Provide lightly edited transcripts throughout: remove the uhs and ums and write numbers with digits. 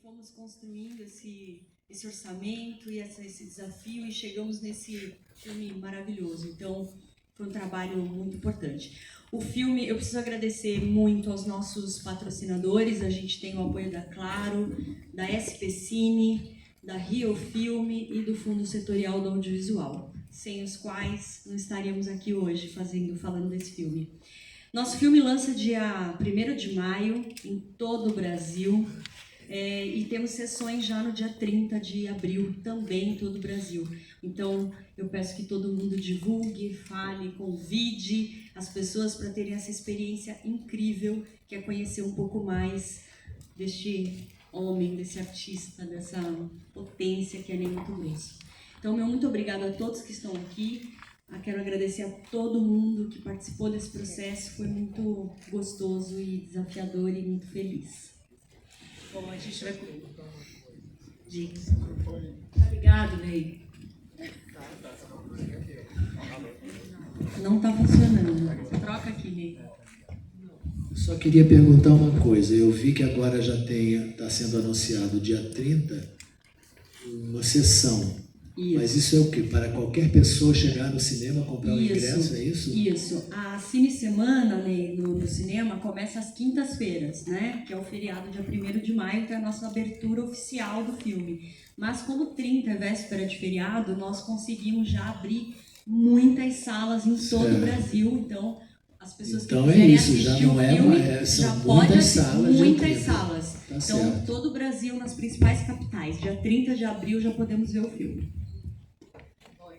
fomos construindo esse orçamento e esse desafio e chegamos nesse filme maravilhoso. Então, foi um trabalho muito importante. O filme, eu preciso agradecer muito aos nossos patrocinadores. A gente tem o apoio da Claro, da SP Cine, da Rio Filme e do Fundo Setorial do Audiovisual, sem os quais não estaríamos aqui hoje falando desse filme. Nosso filme lança dia 1º de maio em todo o Brasil e temos sessões já no dia 30 de abril também em todo o Brasil. Então, eu peço que todo mundo divulgue, fale, convide as pessoas para terem essa experiência incrível, que é conhecer um pouco mais deste homem, desse artista, dessa potência que é Ney Matogrosso. Então, meu muito obrigado a todos que estão aqui. Quero agradecer a todo mundo que participou desse processo. Foi muito gostoso e desafiador e muito feliz. Bom, a gente vai... Obrigado, Ney. Não está funcionando. Troca aqui, Ney. Só queria perguntar uma coisa. Eu vi que agora já está sendo anunciado dia 30 uma sessão. Isso. Mas isso é o quê? Para qualquer pessoa chegar no cinema, comprar um ingresso, é isso? Isso. A Cine Semana, né, no cinema começa às quintas-feiras, né? Que é o feriado dia 1º de maio, que é a nossa abertura oficial do filme. Mas como 30 é véspera de feriado, nós conseguimos já abrir muitas salas em todo o Brasil. Então, as pessoas que quiserem assistir já não o filme são já podem assistir salas. Muitas salas. Tá então, certo. todo o Brasil, nas principais capitais. Dia 30 de abril já podemos ver o filme.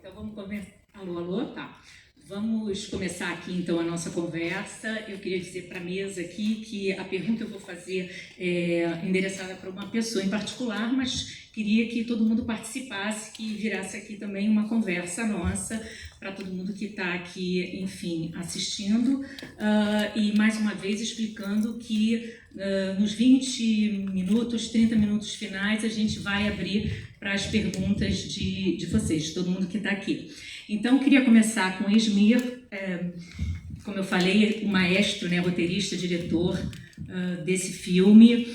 Então vamos começar. Alô, tá. Vamos começar aqui então a nossa conversa. Eu queria dizer para a mesa aqui que a pergunta eu vou fazer é endereçada para uma pessoa em particular, mas queria que todo mundo participasse, que virasse aqui também uma conversa nossa para todo mundo que está aqui, enfim, assistindo. E mais uma vez explicando que nos 20 minutos, 30 minutos finais, a gente vai abrir para as perguntas de vocês, de todo mundo que está aqui. Então, eu queria começar com o Esmir, como eu falei, o maestro, né, roteirista, diretor desse filme.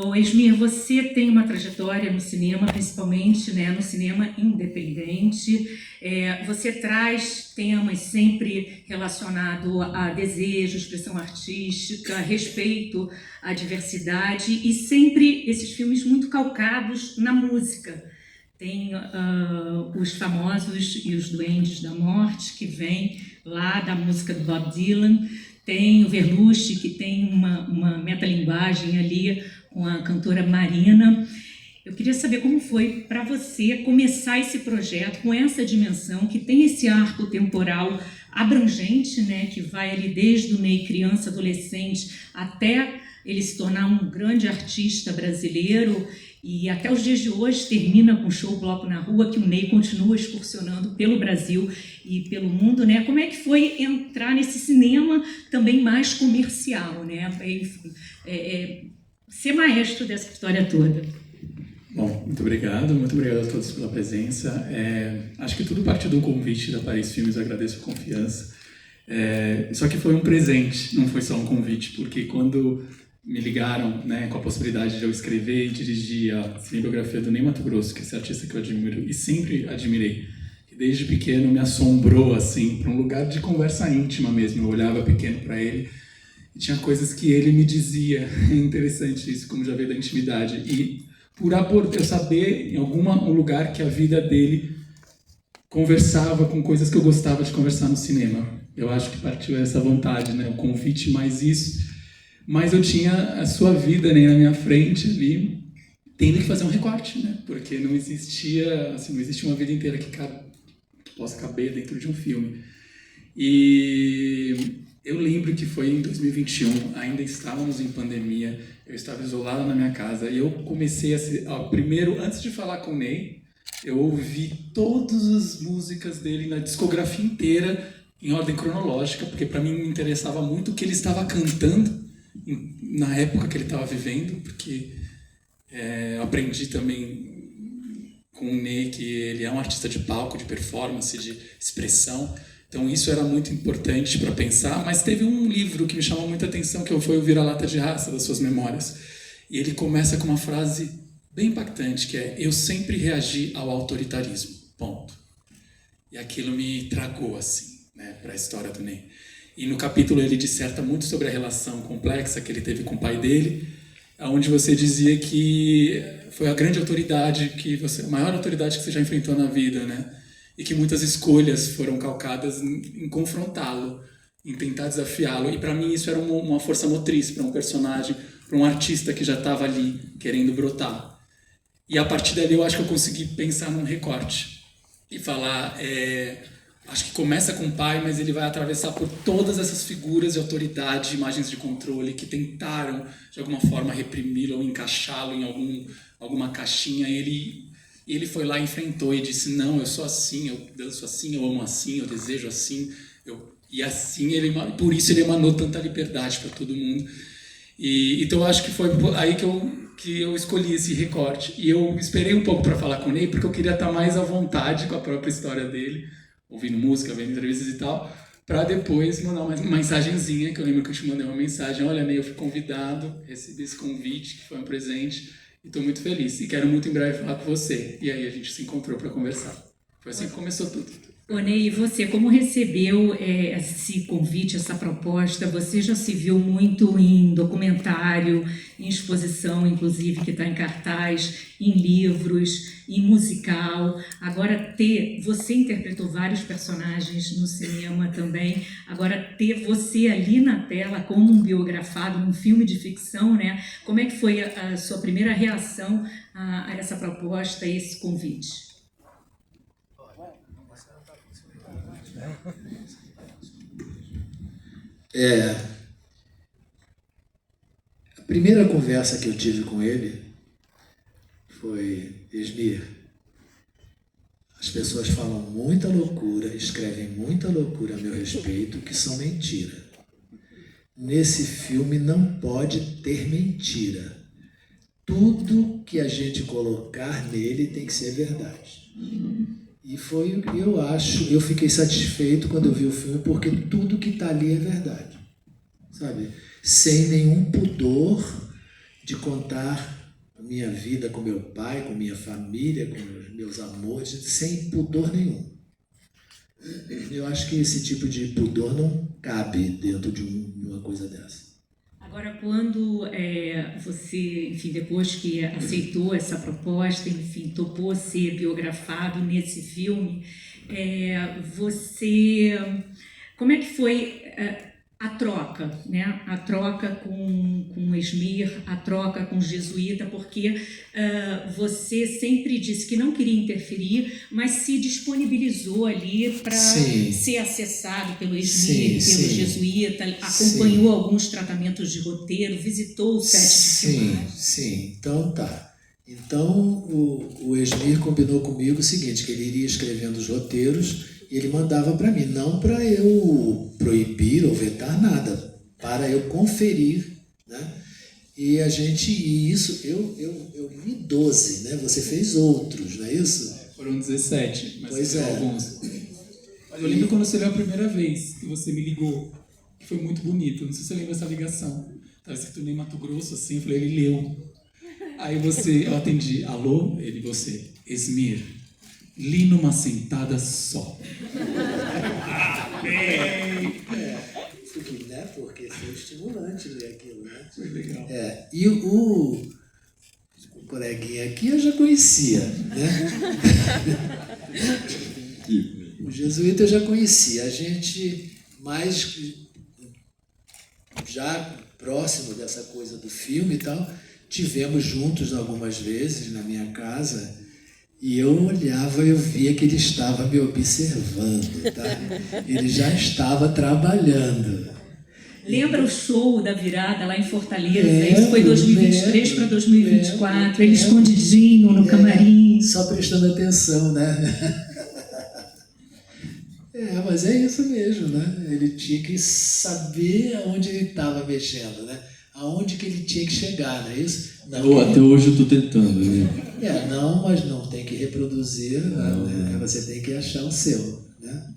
O Esmir, você tem uma trajetória no cinema, principalmente, né, no cinema independente. Você traz temas sempre relacionados a desejo, expressão artística, respeito à diversidade e sempre esses filmes muito calcados na música. Tem os famosos e os Duendes da Morte, que vem lá da música do Bob Dylan. Tem o Verlucci, que tem uma metalinguagem ali com a cantora Marina. Eu queria saber como foi para você começar esse projeto com essa dimensão, que tem esse arco temporal abrangente, né, que vai ali desde o Ney criança, adolescente, até ele se tornar um grande artista brasileiro. E até os dias de hoje termina com o show Bloco na Rua, que o Ney continua excursionando pelo Brasil e pelo mundo, né? Como é que foi entrar nesse cinema também mais comercial, né? Ser maestro dessa história toda. Bom, muito obrigado a todos pela presença. Acho que tudo partiu do convite da Paris Filmes, eu agradeço a confiança. Só que foi um presente, não foi só um convite, porque quando me ligaram, né, com a possibilidade de eu escrever e dirigir a cinebiografia do Ney Matogrosso, que é esse artista que eu admiro e sempre admirei, que desde pequeno me assombrou assim, para um lugar de conversa íntima mesmo. Eu olhava pequeno para ele e tinha coisas que ele me dizia. É interessante isso, como já veio da intimidade. E por eu saber em um lugar que a vida dele conversava com coisas que eu gostava de conversar no cinema. Eu acho que partiu essa vontade, né, o convite mais isso. Mas eu tinha a sua vida, né, na minha frente ali, tendo que fazer um recorte, né? Porque não existia uma vida inteira que possa caber dentro de um filme. E eu lembro que foi em 2021, ainda estávamos em pandemia, eu estava isolado na minha casa e eu comecei primeiro, antes de falar com o Ney, eu ouvi todas as músicas dele na discografia inteira em ordem cronológica, porque para mim me interessava muito o que ele estava cantando na época que ele estava vivendo, porque eu aprendi também com o Ney que ele é um artista de palco, de performance, de expressão. Então isso era muito importante para pensar, mas teve um livro que me chamou muita atenção, que foi o Vira-Lata de Raça, das Suas Memórias. E ele começa com uma frase bem impactante, que é: eu sempre reagi ao autoritarismo, ponto. E aquilo me tragou, assim, né, para a história do Ney. E no capítulo ele disserta muito sobre a relação complexa que ele teve com o pai dele, onde você dizia que foi a grande autoridade, a maior autoridade que você já enfrentou na vida, né? E que muitas escolhas foram calcadas em confrontá-lo, em tentar desafiá-lo. E para mim isso era uma força motriz para um personagem, para um artista que já estava ali querendo brotar. E a partir dali eu acho que eu consegui pensar num recorte e falar, acho que começa com o pai, mas ele vai atravessar por todas essas figuras de autoridade, imagens de controle que tentaram de alguma forma reprimi-lo ou encaixá-lo em alguma caixinha. Ele foi lá e enfrentou e disse: não, eu sou assim, eu danço assim, eu amo assim, eu desejo assim. E assim, por isso ele emanou tanta liberdade para todo mundo. Então eu acho que foi aí que eu escolhi esse recorte. E eu esperei um pouco para falar com o Ney, porque eu queria estar mais à vontade com a própria história dele, ouvindo música, vendo entrevistas e tal, para depois mandar uma mensagenzinha, que eu lembro que eu te mandei uma mensagem: olha, Ney, eu fui convidado, recebi esse convite, que foi um presente, e estou muito feliz, e quero muito em breve falar com você. E aí a gente se encontrou para conversar. Foi assim que começou tudo. Ô Ney, e você, como recebeu esse convite, essa proposta? Você já se viu muito em documentário, em exposição, inclusive, que está em cartaz, em livros, em musical. Agora, você interpretou vários personagens no cinema também. Agora, ter você ali na tela como um biografado, num filme de ficção, né? Como é que foi a sua primeira reação a essa proposta, a esse convite? A primeira conversa que eu tive com ele foi: Esmir, as pessoas falam muita loucura, escrevem muita loucura a meu respeito, que são mentira. Nesse filme não pode ter mentira. Tudo que a gente colocar nele tem que ser verdade. E foi, eu fiquei satisfeito quando eu vi o filme, porque tudo que está ali é verdade, sabe? Sem nenhum pudor de contar a minha vida com meu pai, com minha família, com meus amores, sem pudor nenhum. Eu acho que esse tipo de pudor não cabe dentro de uma coisa dessa. Agora, quando você, enfim, depois que aceitou essa proposta, enfim, topou ser biografado nesse filme, como é que foi a troca, né? A troca com o Esmir, a troca com o Jesuíta, porque você sempre disse que não queria interferir, mas se disponibilizou ali para ser acessado pelo Esmir, pelo Jesuíta, acompanhou alguns tratamentos de roteiro, visitou o set de filmagem. Sim, então tá. Então o Esmir combinou comigo o seguinte, que ele iria escrevendo os roteiros e ele mandava para mim, não para eu proibir ou vetar nada, para eu conferir, né? E eu vi 12, né? Você fez outros, não é isso? Foram 17, mas pois alguns. Mas eu lembro quando você veio a primeira vez, que você me ligou, que foi muito bonito. Não sei se você lembra essa ligação. Estava escrito Ney Mato Grosso, assim, eu falei, ele leu. Aí eu atendi, alô? Ele, você, Esmir, li numa sentada só. Porque foi estimulante ler aquilo, né? Foi legal. E o coleguinha aqui eu já conhecia, né? O Jesuíta eu já conhecia. A gente, mais já próximo dessa coisa do filme e tal, tivemos juntos algumas vezes na minha casa. E eu olhava e eu via que ele estava me observando, tá? Ele já estava trabalhando. Lembra o show da virada lá em Fortaleza? Isso foi 2023 para 2024, ele escondidinho no camarim. Só prestando atenção, né? Mas é isso mesmo, né? Ele tinha que saber aonde ele estava mexendo, né? Aonde que ele tinha que chegar, não é isso? Não, até hoje eu estou tentando, né? Mas não tem que reproduzir, né? Você tem que achar o seu, né?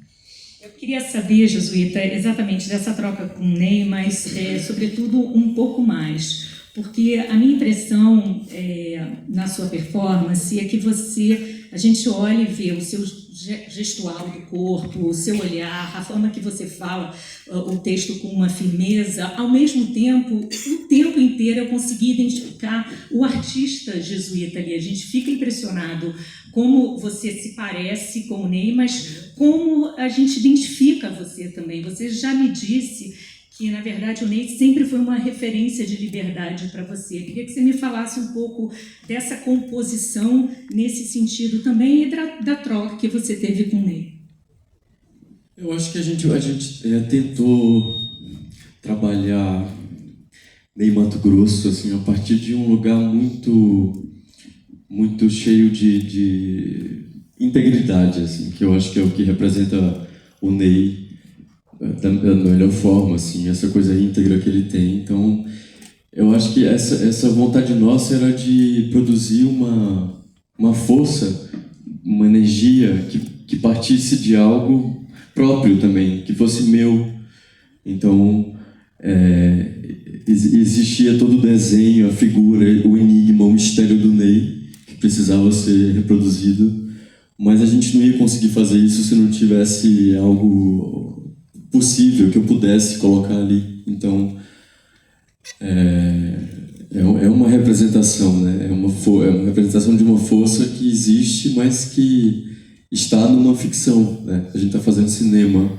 Eu queria saber, Jesuíta, exatamente dessa troca com o Ney, mas sobretudo um pouco mais, porque a minha impressão na sua performance é que a gente olha e vê o seu gestual do corpo, o seu olhar, a forma que você fala o texto com uma firmeza, ao mesmo tempo, o tempo inteiro eu consegui identificar o artista jesuíta ali. A gente fica impressionado como você se parece com o Ney, mas como a gente identifica você também. Você já me disse que, na verdade, o Ney sempre foi uma referência de liberdade para você. Eu queria que você me falasse um pouco dessa composição nesse sentido também e da troca que você teve com o Ney. Eu acho que a gente tentou trabalhar Ney Matogrosso assim, a partir de um lugar muito cheio de integridade, assim, que eu acho que é o que representa o Ney da melhor forma, assim, essa coisa íntegra que ele tem. Então, eu acho que essa vontade nossa era de produzir uma força, uma energia que partisse de algo próprio também, que fosse meu. Então, existia todo o desenho, a figura, o enigma, o mistério do Ney, que precisava ser reproduzido, mas a gente não ia conseguir fazer isso se não tivesse algo possível que eu pudesse colocar ali. Então, é uma representação, né? É uma representação de uma força que existe, mas que está numa ficção, né? A gente está fazendo cinema.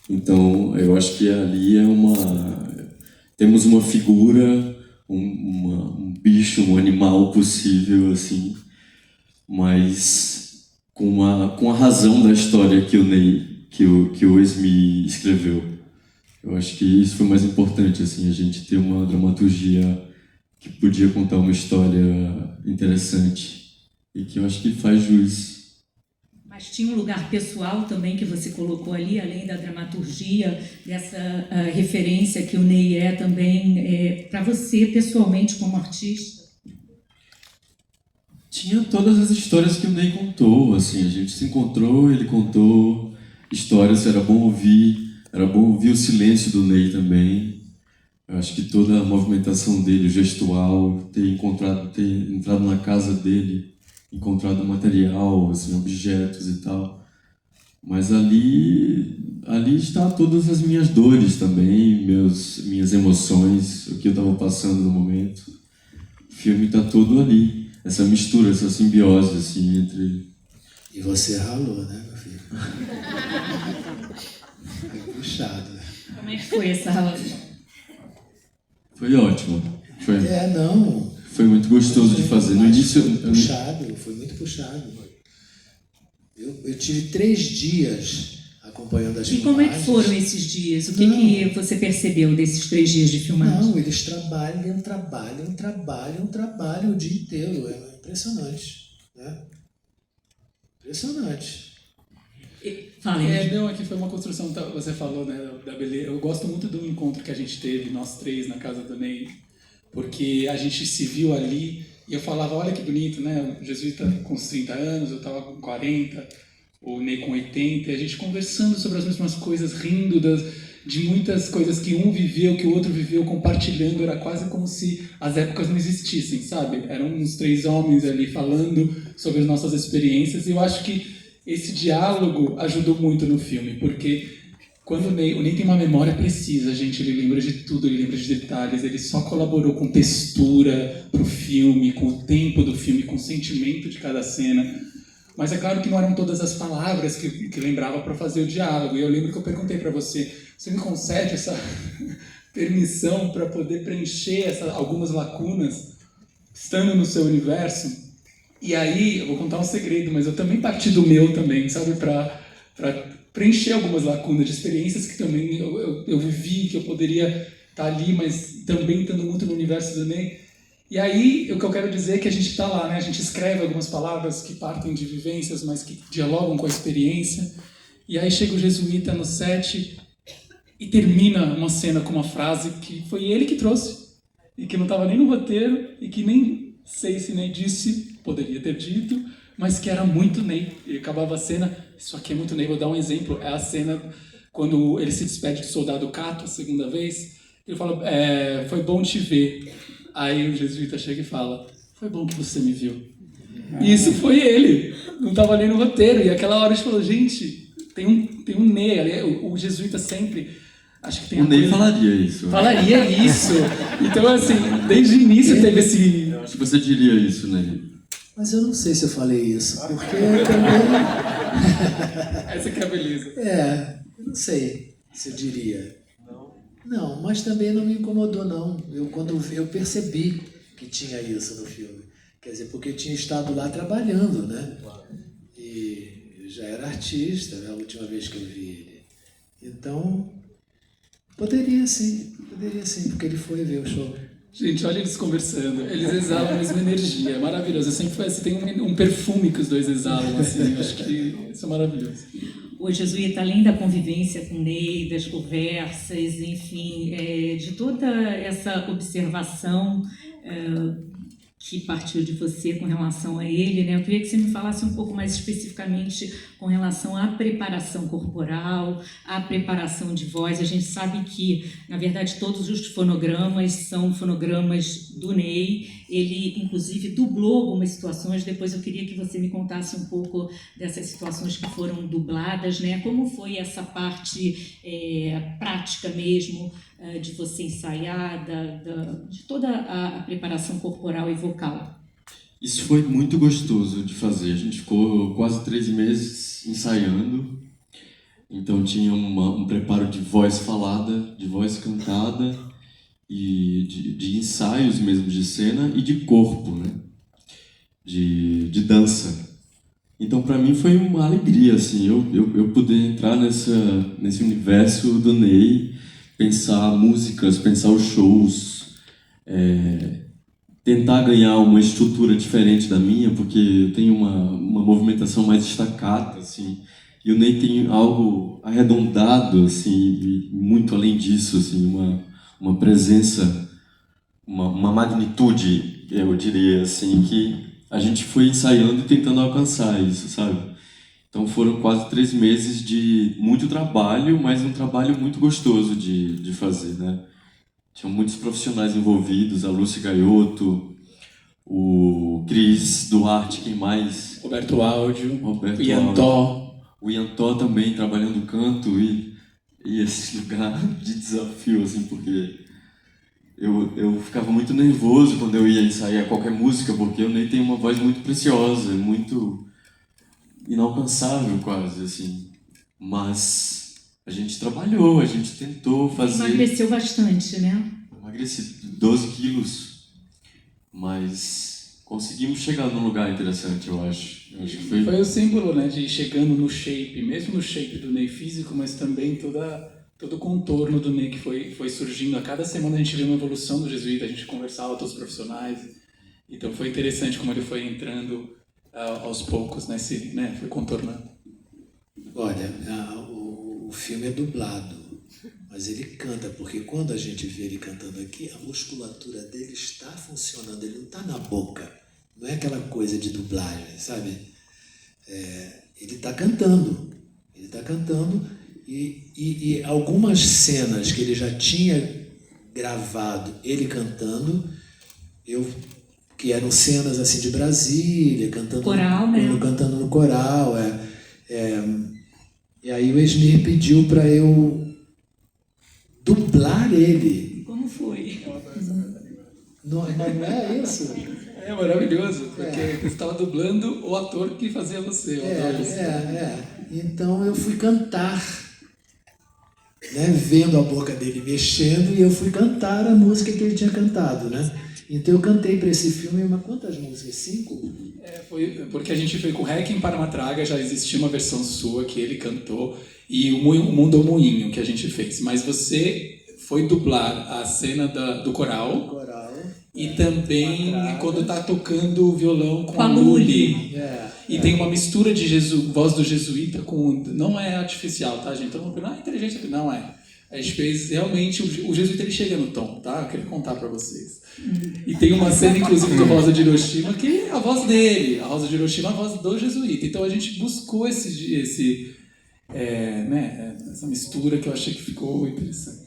Então, eu acho que ali temos uma figura, um bicho, um animal possível, assim, mas com a razão da história que o Ney, que o Esmi escreveu. Eu acho que isso foi mais importante, assim, a gente ter uma dramaturgia que podia contar uma história interessante e que eu acho que faz jus. Mas tinha um lugar pessoal também que você colocou ali, além da dramaturgia, dessa referência que o Ney é também para você pessoalmente como artista? Tinha todas as histórias que o Ney contou, assim, a gente se encontrou, ele contou histórias, era bom ouvir o silêncio do Ney também. Eu acho que toda a movimentação dele, o gestual, ter entrado na casa dele, encontrado material, assim, objetos e tal. Mas ali está todas as minhas dores também, minhas emoções, o que eu estava passando no momento. O filme está todo ali, essa mistura, essa simbiose assim, entre... E você ralou, né, meu filho? Foi puxado. Como é que foi essa relação? Foi ótimo. Foi muito gostoso de fazer. No início... Foi muito puxado. Eu tive 3 dias acompanhando as filmagens. E como é que foram esses dias? O que você percebeu desses 3 dias de filmagem? Não, eles trabalham o dia inteiro. É impressionante, né? Impressionante. Aqui foi uma construção, você falou, né, da beleza. Eu gosto muito do encontro que a gente teve, nós 3, na casa do Ney, porque a gente se viu ali e eu falava, olha que bonito, né, o jesuíta com uns 30 anos, eu estava com 40, o Ney com 80, e a gente conversando sobre as mesmas coisas, rindo de muitas coisas que um viveu, que o outro viveu, compartilhando, era quase como se as épocas não existissem, sabe? Eram uns 3 homens ali falando sobre as nossas experiências, e eu acho que esse diálogo ajudou muito no filme, porque quando o Ney tem uma memória precisa, gente, ele lembra de tudo, ele lembra de detalhes, ele só colaborou com textura pro filme, com o tempo do filme, com o sentimento de cada cena. Mas é claro que não eram todas as palavras que lembrava para fazer o diálogo. E eu lembro que eu perguntei para você me concede essa permissão para poder preencher algumas lacunas estando no seu universo? E aí, eu vou contar um segredo, mas eu também parti do meu também, sabe? Para preencher algumas lacunas de experiências que também eu vivi, que eu poderia estar ali, mas também estando muito no universo do Ney. E aí, o que eu quero dizer é que a gente está lá, né? A gente escreve algumas palavras que partem de vivências, mas que dialogam com a experiência. E aí chega o jesuíta no set e termina uma cena com uma frase que foi ele que trouxe, e que não estava nem no roteiro, e que nem sei se Ney disse, poderia ter dito, mas que era muito Ney. E acabava a cena, isso aqui é muito Ney, vou dar um exemplo, é a cena quando ele se despede do soldado Cato a segunda vez, ele fala, foi bom te ver. Aí o jesuíta chega e fala: foi bom que você me viu. E isso foi ele, não estava nem no roteiro. E aquela hora a gente falou: gente, tem um Ney ali. O jesuíta sempre, acho que tem O Ney falaria isso. Falaria isso. Então, assim, desde o início teve esse... Eu acho que você diria isso, Ney. Mas eu não sei se eu falei isso, porque eu também... Essa que é a beleza. Eu não sei se eu diria. Não, mas também não me incomodou, não. Quando eu percebi que tinha isso no filme. Quer dizer, porque eu tinha estado lá trabalhando, né? E eu já era artista, né? A última vez que eu vi ele. Então, poderia sim, porque ele foi ver o show. Gente, olha eles conversando. Eles exalam a mesma energia. É maravilhoso. Sempre foi assim, tem um perfume que os dois exalam, assim. Eu acho que isso é maravilhoso. O jesuíta, além da convivência com o Ney, das conversas, enfim, de toda essa observação que partiu de você com relação a ele, né? Eu queria que você me falasse um pouco mais especificamente com relação à preparação corporal, à preparação de voz. A gente sabe que, na verdade, todos os fonogramas são fonogramas do Ney. Ele, inclusive, dublou algumas situações. Depois eu queria que você me contasse um pouco dessas situações que foram dubladas, né? Como foi essa parte prática mesmo, de você ensaiar, de toda a preparação corporal e vocal? Isso foi muito gostoso de fazer. A gente ficou quase 3 meses ensaiando. Então tinha um preparo de voz falada, de voz cantada e de ensaios mesmo de cena e de corpo, né? De dança. Então para mim foi uma alegria, assim, eu poder entrar nesse universo do Ney, pensar músicas, pensar os shows, tentar ganhar uma estrutura diferente da minha, porque eu tenho uma movimentação mais destacada, assim, e o Ney tem algo arredondado, assim, e muito além disso, assim, uma presença, uma magnitude, eu diria, assim, que a gente foi ensaiando e tentando alcançar isso, sabe? Então foram quase 3 meses de muito trabalho, mas um trabalho muito gostoso de fazer, né? Tinham muitos profissionais envolvidos, a Lúcia Gaioto, o Cris Duarte, quem mais? Roberto Áudio, Roberto Iantó. O Iantó também trabalhando canto e esse lugar de desafio, assim, porque eu ficava muito nervoso quando eu ia ensaiar qualquer música, porque o Ney tem uma voz muito preciosa, muito inalcançável quase, assim. Mas a gente trabalhou, a gente tentou fazer... Emagreceu bastante, né? Emagreci 12 quilos, mas conseguimos chegar num lugar interessante, eu acho. Eu acho que Foi o símbolo, né, de ir chegando no shape, mesmo no shape do Ney físico, mas também todo o contorno do Ney que foi surgindo. A cada semana a gente via uma evolução do jesuíta, a gente conversava com todos os profissionais. Então foi interessante como ele foi entrando aos poucos, né, foi contornando. Olha, o filme é dublado, mas ele canta, porque quando a gente vê ele cantando aqui, a musculatura dele está funcionando, ele não está na boca. Não é aquela coisa de dublagem, sabe? Ele está cantando. E algumas cenas que ele já tinha gravado, ele cantando, que eram cenas assim de Brasília, cantando coral, né? Cantando no coral. E aí o Esmir pediu para eu dublar ele. Como foi? Não é isso? É maravilhoso, porque você estava dublando o ator que fazia você. Então eu fui cantar, né, vendo a boca dele mexendo, e eu fui cantar a música que ele tinha cantado, né? Então eu cantei para esse filme quantas músicas? 5? Foi porque a gente foi com o Requiem para uma Traga, já existia uma versão sua que ele cantou, e o Mundo ao Moinho que a gente fez. Mas você foi dublar a cena do coral. E também quando está tocando o violão com a Luli. E tem uma mistura de voz do jesuíta com... Não é artificial, tá, gente? Então, não é inteligente, não é. A gente fez realmente... O jesuíta ele chega no tom, tá? Eu queria contar para vocês. E tem uma cena, inclusive, do Rosa de Hiroshima, que é a voz dele. A Rosa de Hiroshima é a voz do jesuíta. Então a gente buscou essa mistura que eu achei que ficou interessante.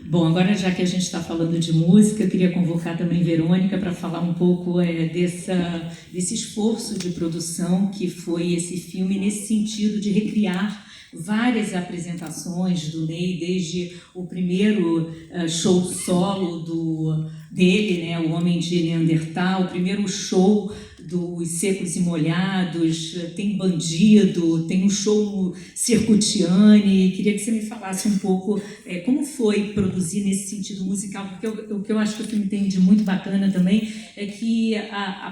Bom, agora já que a gente está falando de música, eu queria convocar também Verônica para falar um pouco desse esforço de produção que foi esse filme, nesse sentido de recriar várias apresentações do Ney, desde o primeiro show solo dele, né, O Homem de Neandertal, o primeiro show dos Secos e Molhados, tem Bandido, tem um show no Circo Tiani. Queria que você me falasse um pouco como foi produzir nesse sentido musical, porque o que eu acho que o filme tem de muito bacana também é que,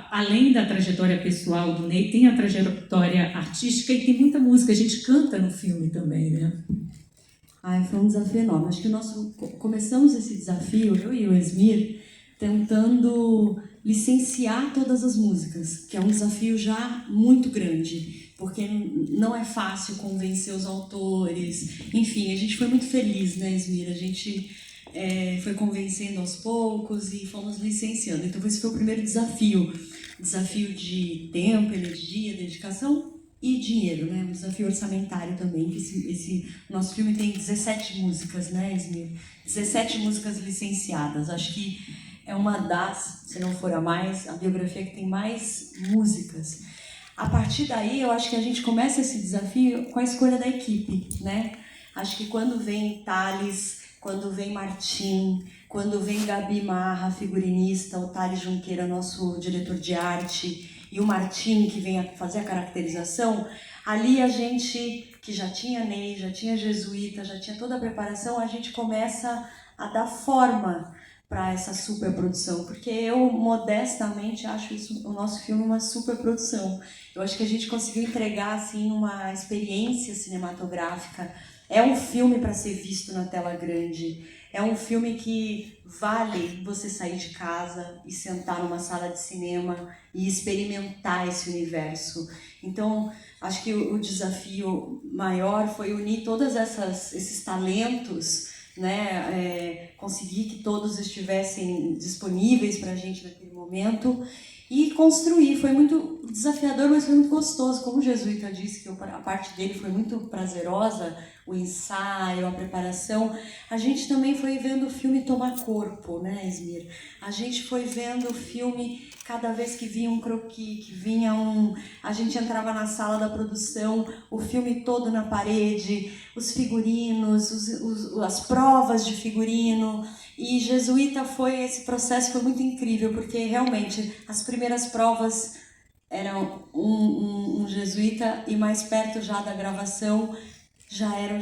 além da trajetória pessoal do Ney, tem a trajetória artística e tem muita música, a gente canta no filme também, né? Foi um desafio enorme. Acho que começamos esse desafio, eu e o Esmir, tentando licenciar todas as músicas, que é um desafio já muito grande, porque não é fácil convencer os autores. Enfim, a gente foi muito feliz, né, Esmir? A gente foi convencendo aos poucos e fomos licenciando. Então esse foi o primeiro desafio de tempo, energia, dedicação e dinheiro, né? Um desafio orçamentário também, que esse nosso filme tem 17 músicas, né, Esmir? 17 músicas licenciadas. Acho que é uma das, se não for a mais, a biografia que tem mais músicas. A partir daí, eu acho que a gente começa esse desafio com a escolha da equipe, né? Acho que quando vem Thales, quando vem Martim, quando vem Gabi Marra, figurinista, o Thales Junqueira, nosso diretor de arte, e o Martim, que vem fazer a caracterização, ali a gente, que já tinha Ney, já tinha Jesuíta, já tinha toda a preparação, a gente começa a dar forma para essa superprodução, porque eu modestamente acho o nosso filme uma superprodução. Eu acho que a gente conseguiu entregar assim uma experiência cinematográfica. É um filme para ser visto na tela grande. É um filme que vale você sair de casa e sentar numa sala de cinema e experimentar esse universo. Então, acho que o desafio maior foi unir todos esses talentos, né, conseguir que todos estivessem disponíveis para a gente naquele momento e construir. Foi muito desafiador, mas foi muito gostoso. Como o Jesuíta disse, que a parte dele foi muito prazerosa, o ensaio, a preparação, a gente também foi vendo o filme tomar corpo, né, Esmir? A gente foi vendo o filme, cada vez que vinha um croquis, que vinha a gente entrava na sala da produção, o filme todo na parede, os figurinos, as provas de figurino. E Jesuíta esse processo foi muito incrível, porque realmente as primeiras provas eram um Jesuíta e mais perto já da gravação já era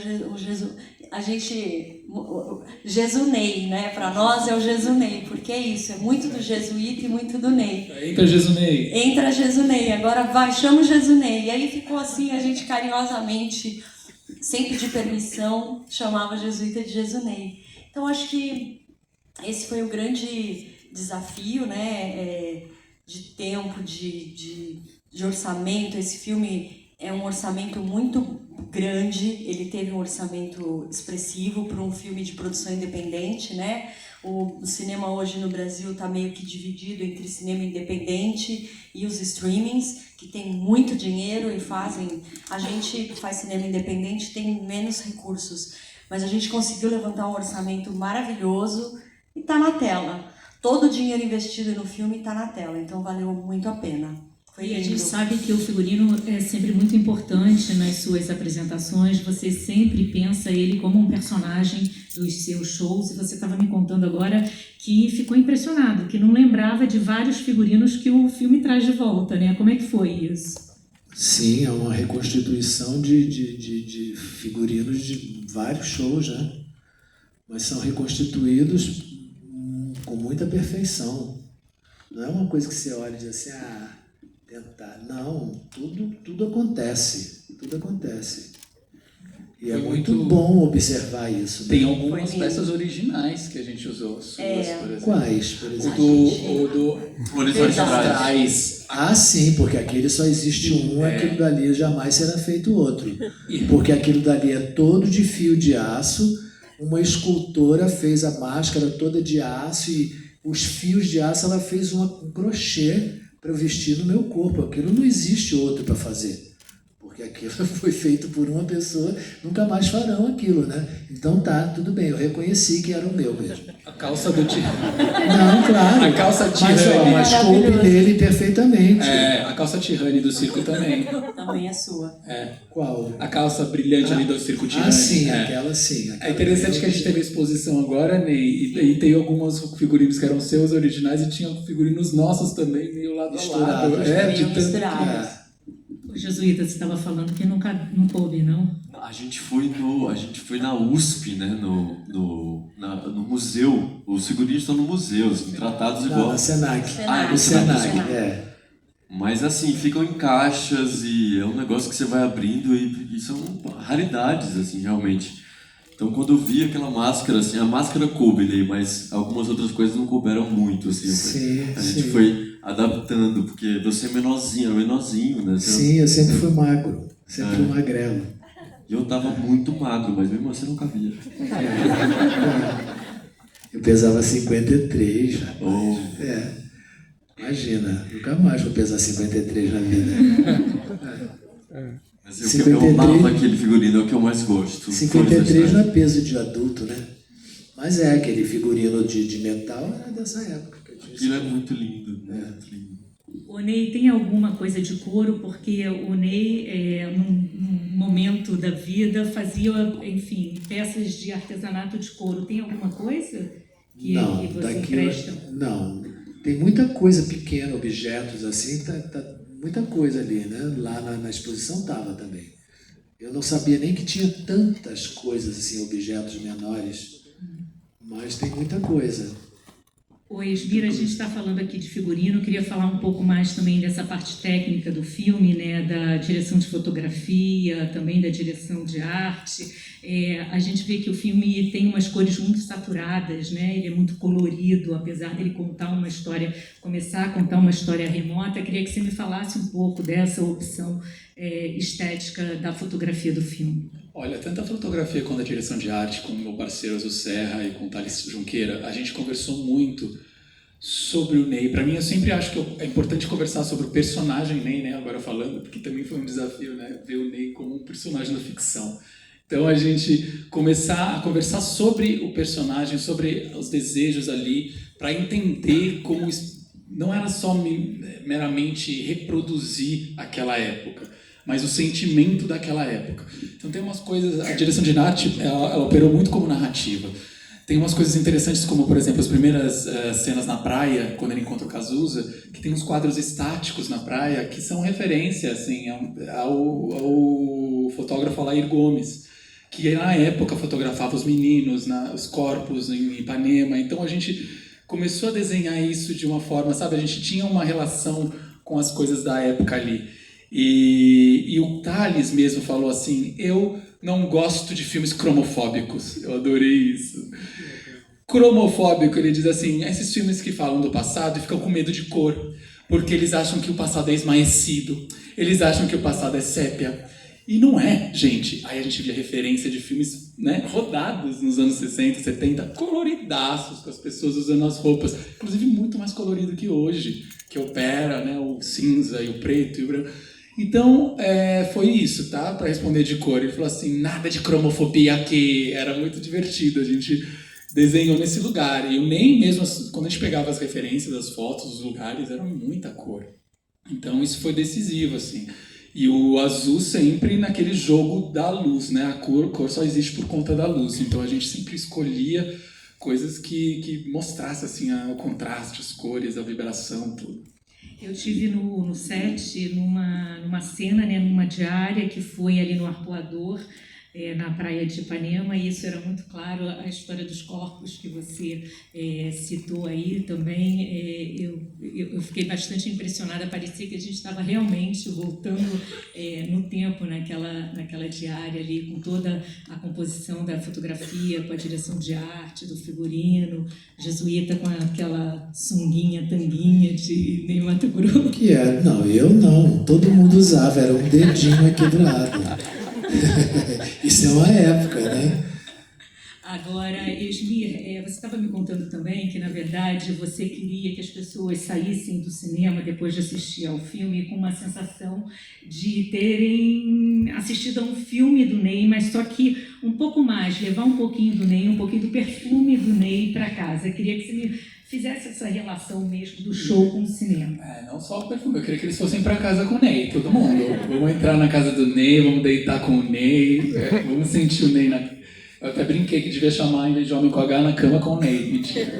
Jesunei, né? Para nós é o Jesunei, porque é isso, é muito do Jesuíta e muito do Ney. Entra Jesunei. Entra Jesunei, agora chama o Jesunei. E aí ficou assim, a gente carinhosamente, sem pedir permissão, chamava Jesuíta de Jesunei. Então acho que esse foi o grande desafio, né? De tempo, de orçamento. Esse filme é um orçamento muito grande, ele teve um orçamento expressivo para um filme de produção independente, né? O cinema hoje no Brasil está meio que dividido entre cinema independente e os streamings, que tem muito dinheiro e a gente que faz cinema independente tem menos recursos, mas a gente conseguiu levantar um orçamento maravilhoso e está na tela. Todo o dinheiro investido no filme está na tela, então valeu muito a pena. E a gente sabe que o figurino é sempre muito importante nas suas apresentações, você sempre pensa ele como um personagem dos seus shows, e você estava me contando agora que ficou impressionado, que não lembrava de vários figurinos que o filme traz de volta, né? Como é que foi isso? Sim, é uma reconstituição de figurinos de vários shows, né? Mas são reconstituídos com muita perfeição. Não é uma coisa que você olha e diz assim, tentar. Não, tudo acontece. E é muito bom observar isso. Né? Tem algumas peças originais que a gente usou, suas, por exemplo. Quais, por exemplo? O do Horizonte Atrás. Sim, porque aquele só existe aquilo dali jamais será feito outro. Porque aquilo dali é todo de fio de aço, uma escultora fez a máscara toda de aço e os fios de aço ela fez um crochê para vestir no meu corpo. Aquilo não existe outro para fazer. porque aquilo foi feito por uma pessoa, nunca mais farão aquilo, né? Então tá, tudo bem, eu reconheci que era o meu mesmo. A calça do Não, claro. A calça Mas coube nele perfeitamente. a calça Tihane do circo também. Também é sua. Qual? A calça brilhante ali do circo Tihane. Ah, sim, aquela sim. É interessante que a gente teve a exposição agora, Ney, e tem alguns figurinos que eram seus originais e tinha figurinos nossos também, meio lado a lado. Meio misturados. O Jesuíta, você estava falando que não coube, não? A gente foi na USP, né? No museu. Os figurinos estão no museu, assim, tratados igual. No Senac. No Senac, Mas assim, ficam em caixas e é um negócio que você vai abrindo e são raridades, assim, realmente. Então quando eu vi aquela máscara, assim, a máscara coube, né, mas algumas outras coisas não couberam muito, assim. A gente foi adaptando, porque você é menorzinho, né? Sim, eu sempre fui magro, sempre fui magrelo. E eu tava muito magro, mas mesmo assim não cabia. Eu pesava 53 já. Oh. Imagina, nunca mais vou pesar 53 na vida. Mas eu amava aquele figurino, é o que eu mais gosto. 53 não é peso de adulto, né? Mas aquele figurino de metal era dessa época. Aquilo é muito lindo, muito lindo. O Ney, tem alguma coisa de couro? Porque o Ney, num momento da vida, fazia, enfim, peças de artesanato de couro. Tem alguma coisa que você empresta? Não, tem muita coisa pequena, objetos assim, tá muita coisa ali, né? Lá na exposição estava também. Eu não sabia nem que tinha tantas coisas assim, objetos menores, mas tem muita coisa. Oi, Esmira, a gente está falando aqui de figurino, eu queria falar um pouco mais também dessa parte técnica do filme, né, da direção de fotografia, também da direção de arte. A gente vê que o filme tem umas cores muito saturadas, né, ele é muito colorido, apesar dele começar a contar uma história remota. Eu queria que você me falasse um pouco dessa opção estética da fotografia do filme. Olha, tanto a fotografia quanto a direção de arte, com o meu parceiro Azul Serra e com o Thales Junqueira, a gente conversou muito sobre o Ney. Para mim, eu sempre acho que é importante conversar sobre o personagem Ney, né? Agora falando, porque também foi um desafio, né? Ver o Ney como um personagem da ficção. Então, a gente começar a conversar sobre o personagem, sobre os desejos ali, para entender como não era só meramente reproduzir aquela época, mas o sentimento daquela época. Então tem umas coisas, a direção de arte, ela operou muito como narrativa. Tem umas coisas interessantes, como por exemplo as primeiras cenas na praia, quando ele encontra o Cazuza, que tem uns quadros estáticos na praia que são referência assim, ao fotógrafo Alair Gomes, que na época fotografava os meninos, os corpos em Ipanema. Então a gente começou a desenhar isso de uma forma, sabe, a gente tinha uma relação com as coisas da época ali. E o Thales mesmo falou assim, eu não gosto de filmes cromofóbicos. Eu adorei isso. Cromofóbico, ele diz assim, esses filmes que falam do passado e ficam com medo de cor, porque eles acham que o passado é esmaecido, eles acham que o passado é sépia. E não é, gente. Aí a gente via referência de filmes, né, rodados nos anos 60, 70, coloridaços, com as pessoas usando as roupas, inclusive muito mais colorido que hoje, que opera, né, o cinza e o preto e o branco. Então, foi isso, tá? Para responder de cor. Ele falou assim, nada de cromofobia aqui. Era muito divertido, a gente desenhou nesse lugar. E eu nem mesmo, quando a gente pegava as referências, as fotos, os lugares, eram muita cor. Então, isso foi decisivo, assim. E o azul sempre naquele jogo da luz, né? A cor só existe por conta da luz. Então, a gente sempre escolhia coisas que mostrassem assim, o contraste, as cores, a vibração, tudo. Eu tive no set, numa cena, né, numa diária que foi ali no Arpoador, na praia de Ipanema, e isso era muito claro, a história dos corpos que você citou aí também. Eu fiquei bastante impressionada, parecia que a gente estava realmente voltando no tempo naquela diária ali, com toda a composição da fotografia, com a direção de arte, do figurino, Jesuíta com aquela sunguinha, tanguinha de Ney Matogrosso. Que era? Não, eu não. Todo mundo usava, era um dedinho aqui do lado. Isso é uma época, né? Agora, Esmir, você estava me contando também que, na verdade, você queria que as pessoas saíssem do cinema depois de assistir ao filme com uma sensação de terem assistido a um filme do Ney, mas só que um pouco mais, levar um pouquinho do Ney, um pouquinho do perfume do Ney para casa. Eu queria que você me fizesse essa relação mesmo do show com o cinema. Não só o perfume, eu queria que eles fossem para casa com o Ney, todo mundo. Vamos entrar na casa do Ney, vamos deitar com o Ney, vamos sentir o Ney na... Eu até brinquei que devia chamar, em vez de Homem com H, na cama com o Ney. Mentira.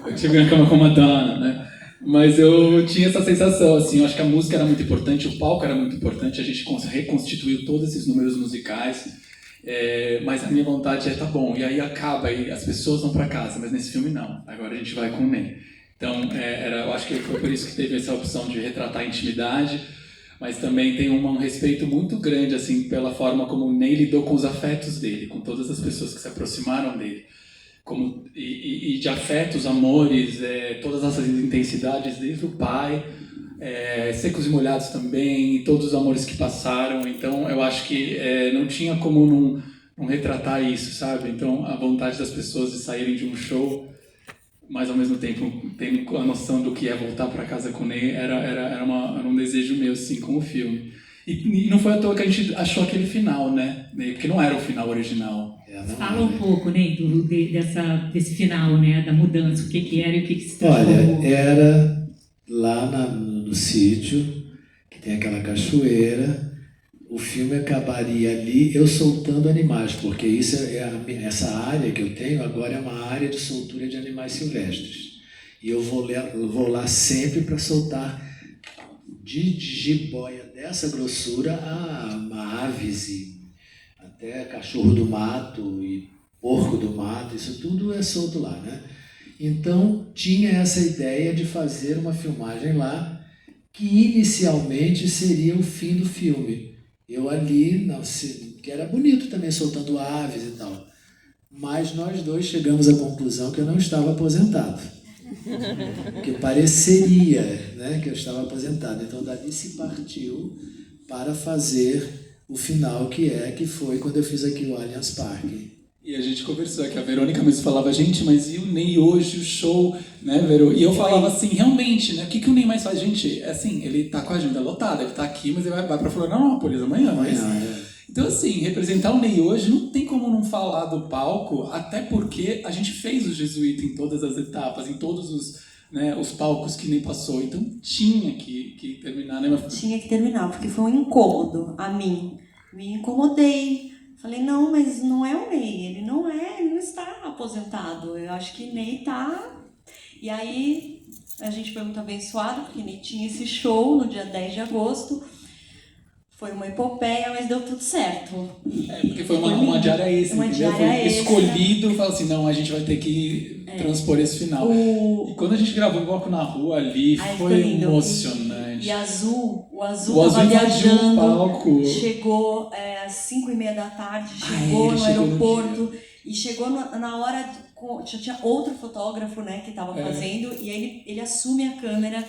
Eu tive na cama com a Madonna, né? Mas eu tinha essa sensação, assim, eu acho que a música era muito importante, o palco era muito importante, a gente reconstituiu todos esses números musicais, mas a minha vontade tá bom, e aí acaba, e as pessoas vão para casa, mas nesse filme não, agora a gente vai com o Ney. Então, eu acho que foi por isso que teve essa opção de retratar a intimidade, mas também tem um respeito muito grande assim pela forma como o Ney lidou com os afetos dele, com todas as pessoas que se aproximaram dele, e de afetos, amores, todas essas intensidades, desde o pai, secos e molhados também, e todos os amores que passaram. Então eu acho que não tinha como não retratar isso, sabe? Então a vontade das pessoas de saírem de um show, mas ao mesmo tempo tendo a noção do que é voltar para casa com o Ney, era um desejo meu, assim, com o filme. E não foi à toa que a gente achou aquele final, né? Porque não era o final original. Fala um pouco, Ney, desse final, né? Da mudança, o que era e o que se transformou. Olha, era lá no sítio, que tem aquela cachoeira. O filme acabaria ali, eu soltando animais, porque isso essa área que eu tenho agora é uma área de soltura de animais silvestres. E eu vou lá sempre para soltar de jiboia dessa grossura a aves e até cachorro do mato e porco do mato, isso tudo é solto lá, né? Então tinha essa ideia de fazer uma filmagem lá que inicialmente seria o fim do filme. Eu ali, que era bonito também, soltando aves e tal. Mas nós dois chegamos à conclusão que eu não estava aposentado. Que pareceria, né, que eu estava aposentado. Então dali se partiu para fazer o final que foi quando eu fiz aqui o Allianz Parque. E a gente conversou, que a Verônica mesmo falava, gente, mas e o Ney hoje, o show, né, Verô? E eu falava assim, realmente, né, o que o Ney mais faz? Gente, assim, ele tá com a agenda lotada, ele tá aqui, mas ele vai pra Florianópolis amanhã. Então, assim, representar o Ney hoje não tem como não falar do palco, até porque a gente fez o Jesuíta em todas as etapas, em todos os palcos que nem passou. Então, tinha que terminar, né? Tinha que terminar, porque foi um incômodo a mim. Me incomodei. Falei, não, mas não é o Ney, ele não está aposentado. Eu acho que Ney tá... E aí, a gente foi muito abençoado, porque Ney tinha esse show no dia 10 de agosto. Foi uma epopeia, mas deu tudo certo. Porque foi uma diária extra, entendeu? Foi escolhido, falou assim, não, a gente vai ter que transpor esse final. E quando a gente gravou o bloco na rua ali, foi emocionante. E o Azul estava viajando, palco. Chegou às 5h30 da tarde, chegou no aeroporto e chegou na hora, tinha outro fotógrafo, né, que estava fazendo, e ele assume a câmera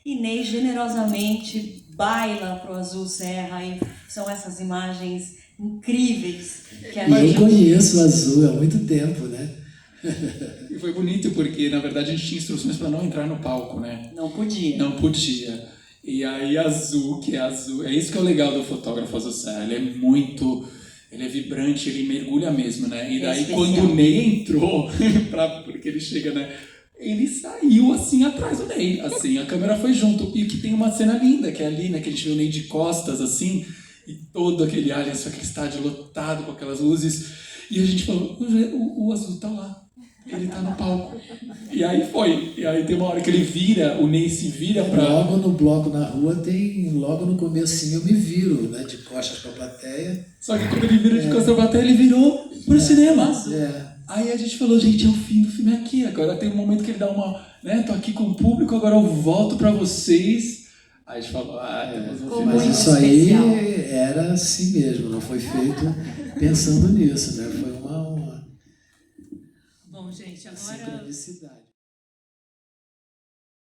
e Ney generosamente baila pro Azul Serra, e são essas imagens incríveis que a gente... Eu conheço o Azul há muito tempo, né? E foi bonito porque, na verdade, a gente tinha instruções para não entrar no palco, né? Não podia. Não podia. E aí Azul, é isso que é o legal do fotógrafo Azul Serra, ele é vibrante, ele mergulha mesmo, né? E daí quando o Ney entrou, porque ele chega, né? Ele saiu assim atrás do Ney, assim, a câmera foi junto. E que tem uma cena linda, que é ali, né? Que a gente vê o Ney de costas, assim, e todo aquele Allianz, aquele estádio lotado com aquelas luzes. E a gente falou, o Azul tá lá. Ele tá no palco. E aí foi. E aí tem uma hora que ele vira, o Ney se vira pra... Logo no bloco na rua logo no comecinho eu me viro, né? De costas pra plateia. Só que quando ele vira de costas pra plateia, ele virou pro cinema. É. Aí a gente falou, gente, é o fim do filme aqui. Agora tem um momento que ele dá uma... né? Tô aqui com o público, agora eu volto pra vocês. Aí a gente falou, temos um final. Mas isso aí era assim mesmo, não foi feito pensando nisso, né?